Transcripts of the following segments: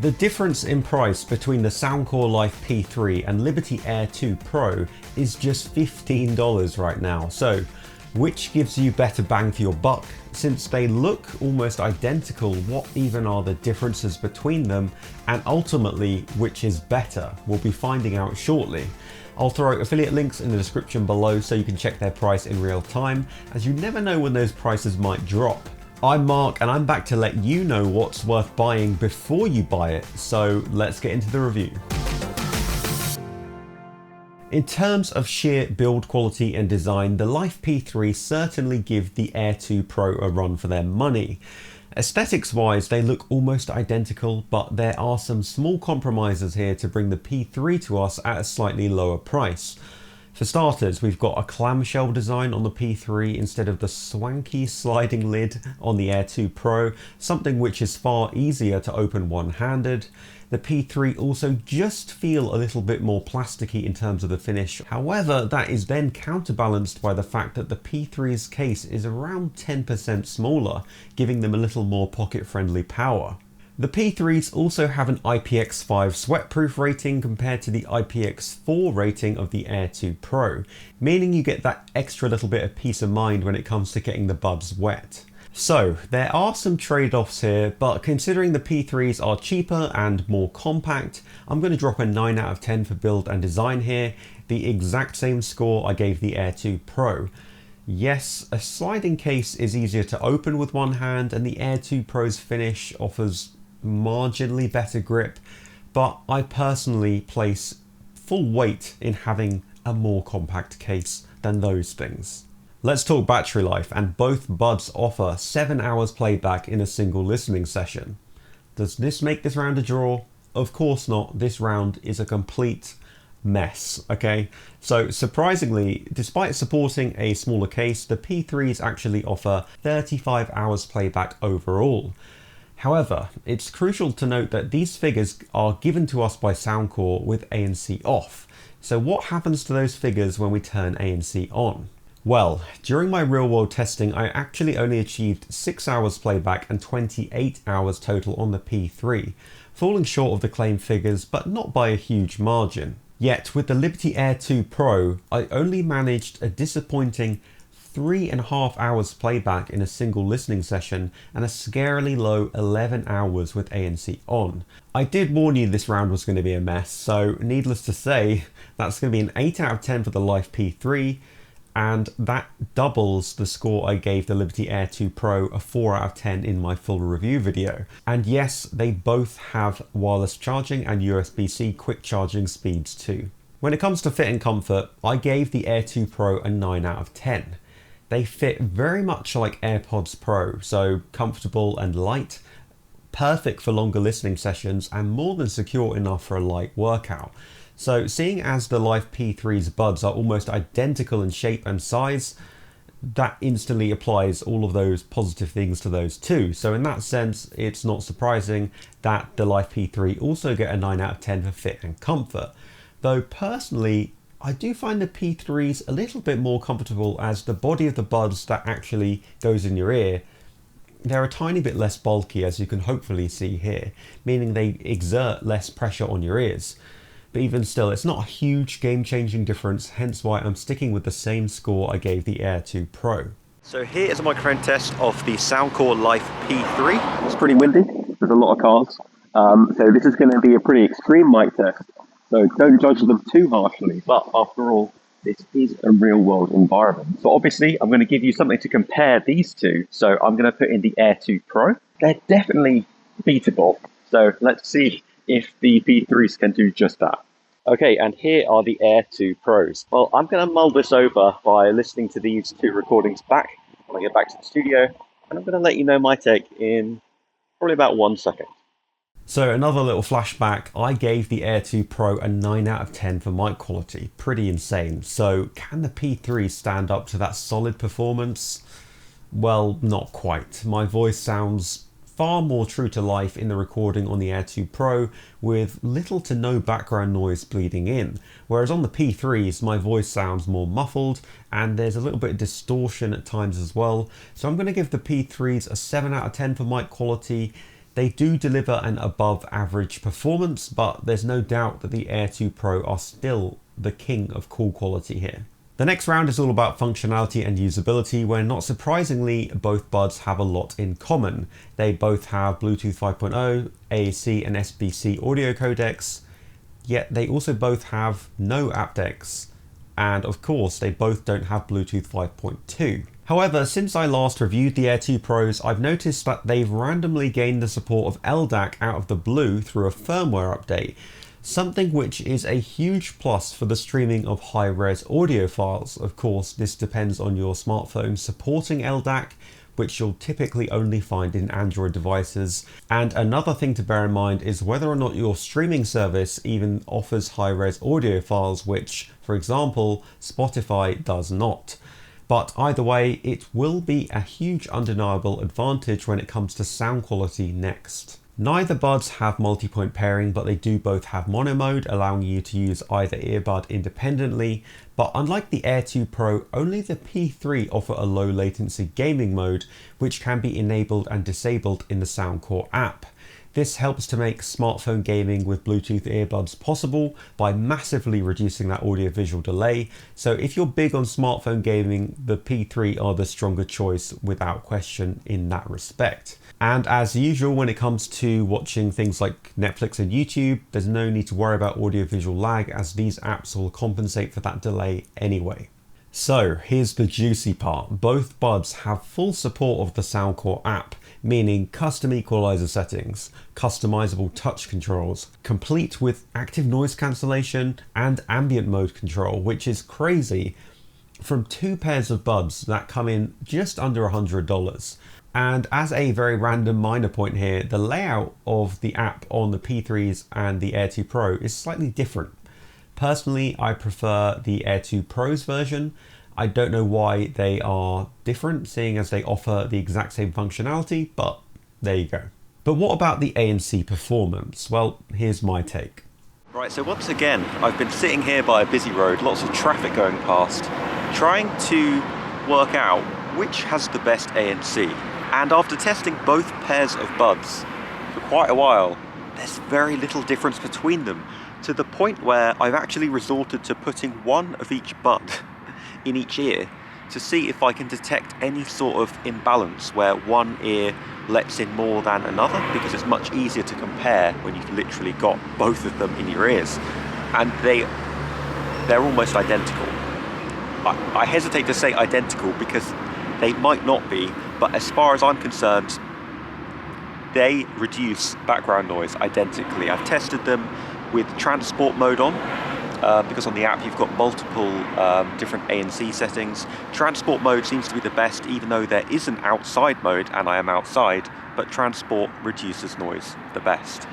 The difference in price between the Soundcore Life P3 and Liberty Air 2 Pro is just $15 right now. So which gives you better bang for your buck? Since they look almost identical, what even are the differences between them? And ultimately, which is better? We'll be finding out shortly. I'll throw affiliate links in the description below so you can check their price in real time, as you never know when those prices might drop. I'm Mark and I'm back to let you know what's worth buying before you buy it, so let's get into the review. In terms of sheer build quality and design, the Life P3 certainly give the Air 2 Pro a run for their money. Aesthetics wise, they look almost identical, but there are some small compromises here to bring the P3 to us at a slightly lower price. For starters, we've got a clamshell design on the P3 instead of the swanky sliding lid on the Air 2 Pro, something which is far easier to open one-handed. The P3 also just feel a little bit more plasticky in terms of the finish. However, that is then counterbalanced by the fact that the P3's case is around 10% smaller, giving them a little more pocket-friendly power. The P3s also have an IPX5 sweatproof rating compared to the IPX4 rating of the Air 2 Pro, meaning you get that extra little bit of peace of mind when it comes to getting the buds wet. So there are some trade-offs here, but considering the P3s are cheaper and more compact, I'm going to drop a 9 out of 10 for build and design here, the exact same score I gave the Air 2 Pro. Yes, a sliding case is easier to open with one hand and the Air 2 Pro's finish offers marginally better grip, but I personally place full weight in having a more compact case than those things. Let's talk battery life, and both buds offer 7 hours playback in a single listening session. Does this make this round a draw? Of course not. This round is a complete mess, okay? So surprisingly, despite supporting a smaller case, the P3s actually offer 35 hours playback overall. However, it's crucial to note that these figures are given to us by Soundcore with ANC off. So what happens to those figures when we turn ANC on? Well, during my real-world testing, I actually only achieved 6 hours playback and 28 hours total on the P3, falling short of the claimed figures, but not by a huge margin. Yet with the Liberty Air 2 Pro, I only managed a disappointing 3.5 hours playback in a single listening session and a scarily low 11 hours with ANC on. I did warn you this round was going to be a mess, so needless to say, that's going to be an 8 out of 10 for the Life P3, and that doubles the score I gave the Liberty Air 2 Pro, a 4 out of 10 in my full review video. And yes, they both have wireless charging and USB-C quick charging speeds too. When it comes to fit and comfort, I gave the Air 2 Pro a 9 out of 10. They fit very much like AirPods Pro, so comfortable and light, perfect for longer listening sessions, and more than secure enough for a light workout. So seeing as the Life P3's buds are almost identical in shape and size, that instantly applies all of those positive things to those too. So in that sense, it's not surprising that the Life P3 also get a 9 out of 10 for fit and comfort. Though personally, I do find the P3s a little bit more comfortable, as the body of the buds that actually goes in your ear, they're a tiny bit less bulky, as you can hopefully see here, meaning they exert less pressure on your ears. But even still, it's not a huge game-changing difference, hence why I'm sticking with the same score I gave the Air 2 Pro. So here is a microphone test of the Soundcore Life P3. It's pretty windy, there's a lot of cars, so this is going to be a pretty extreme mic test. So don't judge them too harshly, but after all, this is a real world environment. So obviously, I'm going to give you something to compare these two. So I'm going to put in the Air 2 Pro. They're definitely beatable. So let's see if the P3s can do just that. Okay, and here are the Air 2 Pros. Well, I'm going to mull this over by listening to these two recordings back when I get back to the studio, and I'm going to let you know my take in probably about 1 second. So another little flashback, I gave the Air 2 Pro a 9 out of 10 for mic quality, pretty insane. So can the P3 stand up to that solid performance? Well, not quite. My voice sounds far more true to life in the recording on the Air 2 Pro, with little to no background noise bleeding in, whereas on the P3s my voice sounds more muffled and there's a little bit of distortion at times as well. So I'm going to give the P3s a 7 out of 10 for mic quality. They do deliver an above average performance, but there's no doubt that the Air 2 Pro are still the king of call quality here. The next round is all about functionality and usability, where not surprisingly, both buds have a lot in common. They both have Bluetooth 5.0, AAC and SBC audio codecs, yet they also both have no aptX. And of course, they both don't have Bluetooth 5.2. However, since I last reviewed the Air 2 Pros, I've noticed that they've randomly gained the support of LDAC out of the blue through a firmware update, something which is a huge plus for the streaming of high-res audio files. Of course, this depends on your smartphone supporting LDAC, which you'll typically only find in Android devices. And another thing to bear in mind is whether or not your streaming service even offers high-res audio files, which, for example, Spotify does not. But either way, it will be a huge undeniable advantage when it comes to sound quality next. Neither buds have multi-point pairing, but they do both have mono mode, allowing you to use either earbud independently. But unlike the Air 2 Pro, only the P3 offer a low latency gaming mode, which can be enabled and disabled in the Soundcore app. This helps to make smartphone gaming with Bluetooth earbuds possible by massively reducing that audio-visual delay. So if you're big on smartphone gaming, the P3 are the stronger choice without question in that respect. And as usual, when it comes to watching things like Netflix and YouTube, there's no need to worry about audio-visual lag, as these apps will compensate for that delay anyway. So here's the juicy part. Both buds have full support of the Soundcore app, meaning custom equalizer settings, customizable touch controls, complete with active noise cancellation and ambient mode control, which is crazy, from two pairs of buds that come in just under $100. And as a very random minor point here, the layout of the app on the P3s and the Air 2 Pro is slightly different. Personally, I prefer the Air 2 Pro's version. I don't know why they are different, seeing as they offer the exact same functionality, but there you go. But what about the ANC performance? Well, here's my take. Right, so once again, I've been sitting here by a busy road, lots of traffic going past, trying to work out which has the best ANC. And after testing both pairs of buds for quite a while, there's very little difference between them, to the point where I've actually resorted to putting one of each bud in each ear to see if I can detect any sort of imbalance where one ear lets in more than another, because it's much easier to compare when you've literally got both of them in your ears. And they're almost identical. I hesitate to say identical because they might not be, but as far as I'm concerned, they reduce background noise identically. I've tested them with transport mode on, because on the app you've got multiple different ANC settings. Transport mode seems to be the best, even though there is an outside mode and I am outside, but transport reduces noise the best.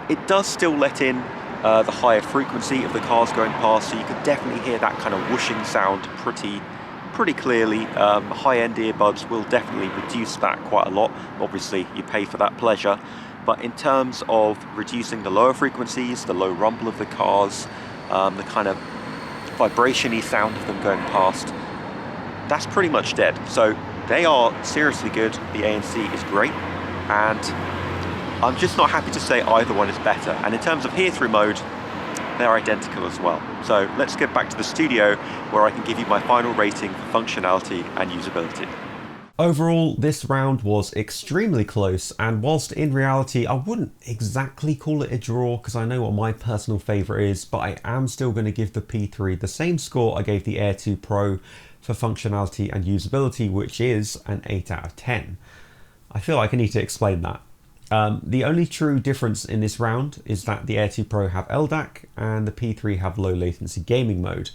It does still let in the higher frequency of the cars going past, so you can definitely hear that kind of whooshing sound pretty clearly. High-end earbuds will definitely reduce that quite a lot. Obviously you pay for that pleasure. But in terms of reducing the lower frequencies, the low rumble of the cars, the kind of vibration-y sound of them going past, that's pretty much dead. So they are seriously good. The ANC is great, and I'm just not happy to say either one is better. And in terms of hear-through mode, they're identical as well. So let's get back to the studio where I can give you my final rating for functionality and usability. Overall, this round was extremely close, and whilst in reality I wouldn't exactly call it a draw because I know what my personal favourite is, but I am still going to give the P3 the same score I gave the Air 2 Pro for functionality and usability, which is an 8 out of 10. I feel like I need to explain that. The only true difference in this round is that the Air 2 Pro have LDAC and the P3 have low latency gaming mode.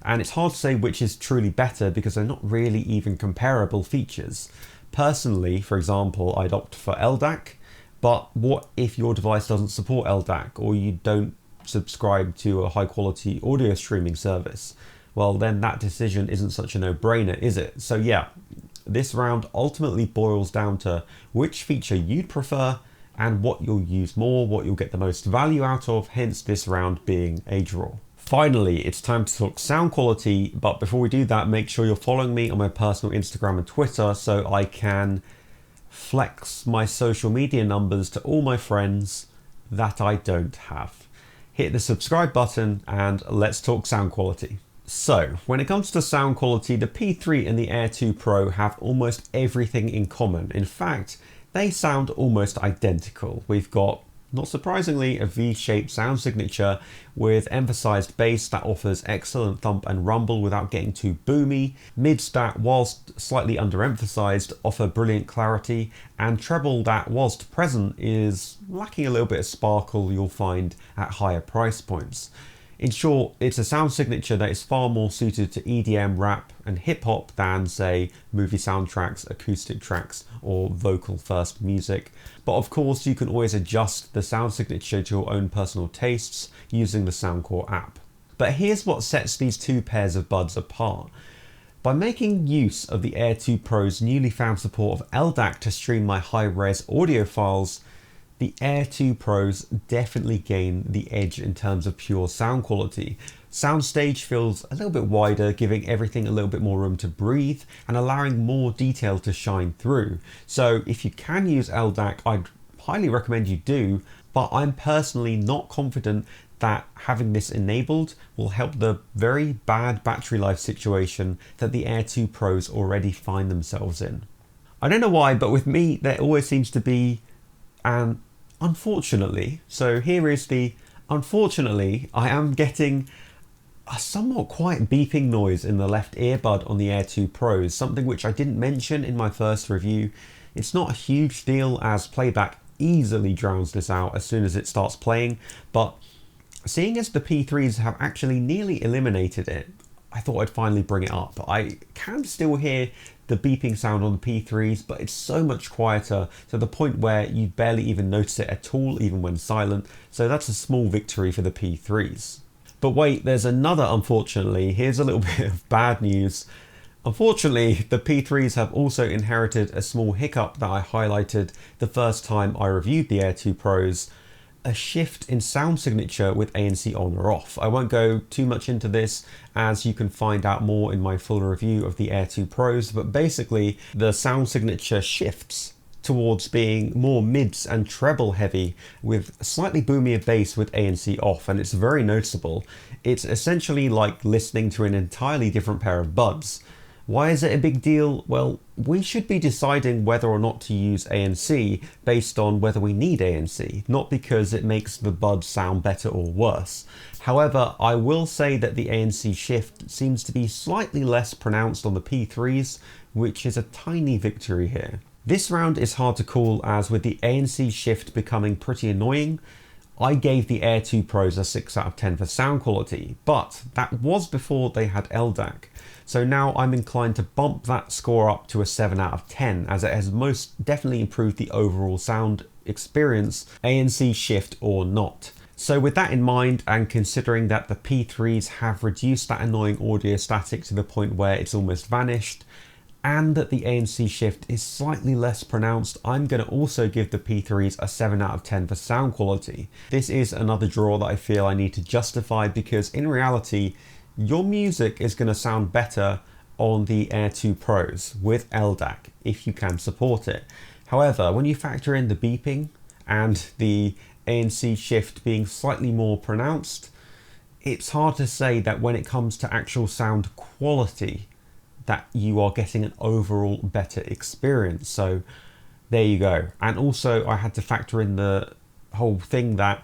And it's hard to say which is truly better because they're not really even comparable features. Personally, for example, I'd opt for LDAC, but what if your device doesn't support LDAC or you don't subscribe to a high quality audio streaming service? Well, then that decision isn't such a no-brainer, is it? So yeah, this round ultimately boils down to which feature you'd prefer and what you'll use more, what you'll get the most value out of, hence this round being a draw. Finally, it's time to talk sound quality, but before we do that, make sure you're following me on my personal Instagram and Twitter so I can flex my social media numbers to all my friends that I don't have. Hit the subscribe button and let's talk sound quality. So, when it comes to sound quality, the P3 and the Air 2 Pro have almost everything in common. In fact, they sound almost identical. We've got, not surprisingly, a V-shaped sound signature with emphasized bass that offers excellent thump and rumble without getting too boomy, mids that, whilst slightly underemphasized, offer brilliant clarity, and treble that, whilst present, is lacking a little bit of sparkle you'll find at higher price points. In short, it's a sound signature that is far more suited to EDM, rap and hip hop than, say, movie soundtracks, acoustic tracks or vocal first music. But of course, you can always adjust the sound signature to your own personal tastes using the Soundcore app. But here's what sets these two pairs of buds apart. By making use of the Air 2 Pro's newly found support of LDAC to stream my high-res audio files, the Air 2 Pros definitely gain the edge in terms of pure sound quality. Soundstage feels a little bit wider, giving everything a little bit more room to breathe and allowing more detail to shine through. So if you can use LDAC, I'd highly recommend you do, but I'm personally not confident that having this enabled will help the very bad battery life situation that the Air 2 Pros already find themselves in. I don't know why, but with me there always seems to be an unfortunately, so here is the unfortunately, I am getting a somewhat quiet beeping noise in the left earbud on the Air 2 Pros, something which I didn't mention in my first review. It's not a huge deal as playback easily drowns this out as soon as it starts playing, but seeing as the P3s have actually nearly eliminated it, I thought I'd finally bring it up. I can still hear the beeping sound on the P3s, but it's so much quieter to the point where you barely even notice it at all, even when silent. So that's a small victory for the P3s. But wait, there's another unfortunately. Here's a little bit of bad news. Unfortunately, the P3s have also inherited a small hiccup that I highlighted the first time I reviewed the Air 2 Pros. A shift in sound signature with ANC on or off. I won't go too much into this as you can find out more in my full review of the Air 2 Pros, but basically the sound signature shifts towards being more mids and treble heavy with slightly boomier bass with ANC off, and it's very noticeable. It's essentially like listening to an entirely different pair of buds. Why is it a big deal? Well, we should be deciding whether or not to use ANC based on whether we need ANC, not because it makes the buds sound better or worse. However, I will say that the ANC shift seems to be slightly less pronounced on the P3s, which is a tiny victory here. This round is hard to call as with the ANC shift becoming pretty annoying, I gave the Air 2 Pros a 6 out of 10 for sound quality, but that was before they had LDAC. So now I'm inclined to bump that score up to a 7 out of 10 as it has most definitely improved the overall sound experience, ANC shift or not. So with that in mind, and considering that the P3s have reduced that annoying audio static to the point where it's almost vanished, and that the ANC shift is slightly less pronounced, I'm going to also give the P3s a 7 out of 10 for sound quality. This is another draw that I feel I need to justify because in reality, your music is going to sound better on the Air 2 Pros with LDAC if you can support it. However, when you factor in the beeping and the ANC shift being slightly more pronounced, it's hard to say that when it comes to actual sound quality that you are getting an overall better experience. So there you go. And also I had to factor in the whole thing that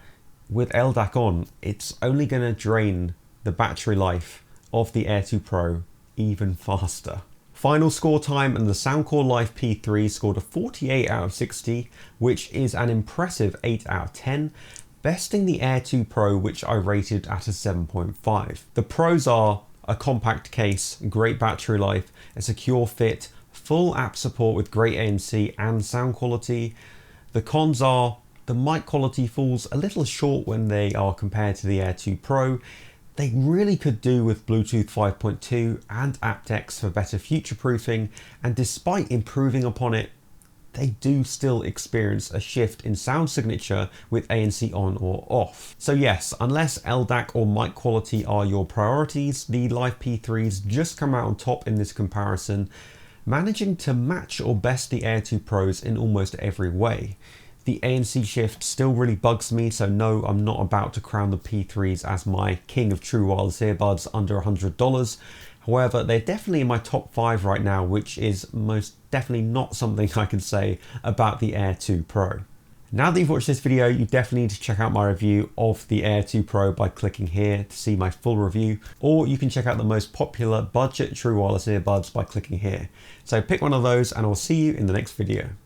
with LDAC on, it's only going to drain the battery life of the Air 2 Pro even faster. Final score time, and the Soundcore Life P3 scored a 48 out of 60, which is an impressive 8 out of 10, besting the Air 2 Pro, which I rated at a 7.5. The pros are a compact case, great battery life, a secure fit, full app support with great ANC and sound quality. The cons are the mic quality falls a little short when they are compared to the Air 2 Pro. They really could do with Bluetooth 5.2 and aptX for better future-proofing, and despite improving upon it, they do still experience a shift in sound signature with ANC on or off. So yes, unless LDAC or mic quality are your priorities, the Life P3s just come out on top in this comparison. managing to match or best the Air 2 Pros in almost every way. The ANC shift still really bugs me, so no, I'm not about to crown the P3s as my king of true wireless earbuds under $100. However, they're definitely in my top 5 right now, which is most definitely not something I can say about the Air 2 Pro. Now that you've watched this video, you definitely need to check out my review of the Air 2 Pro by clicking here to see my full review, or you can check out the most popular budget true wireless earbuds by clicking here. So pick one of those and I'll see you in the next video.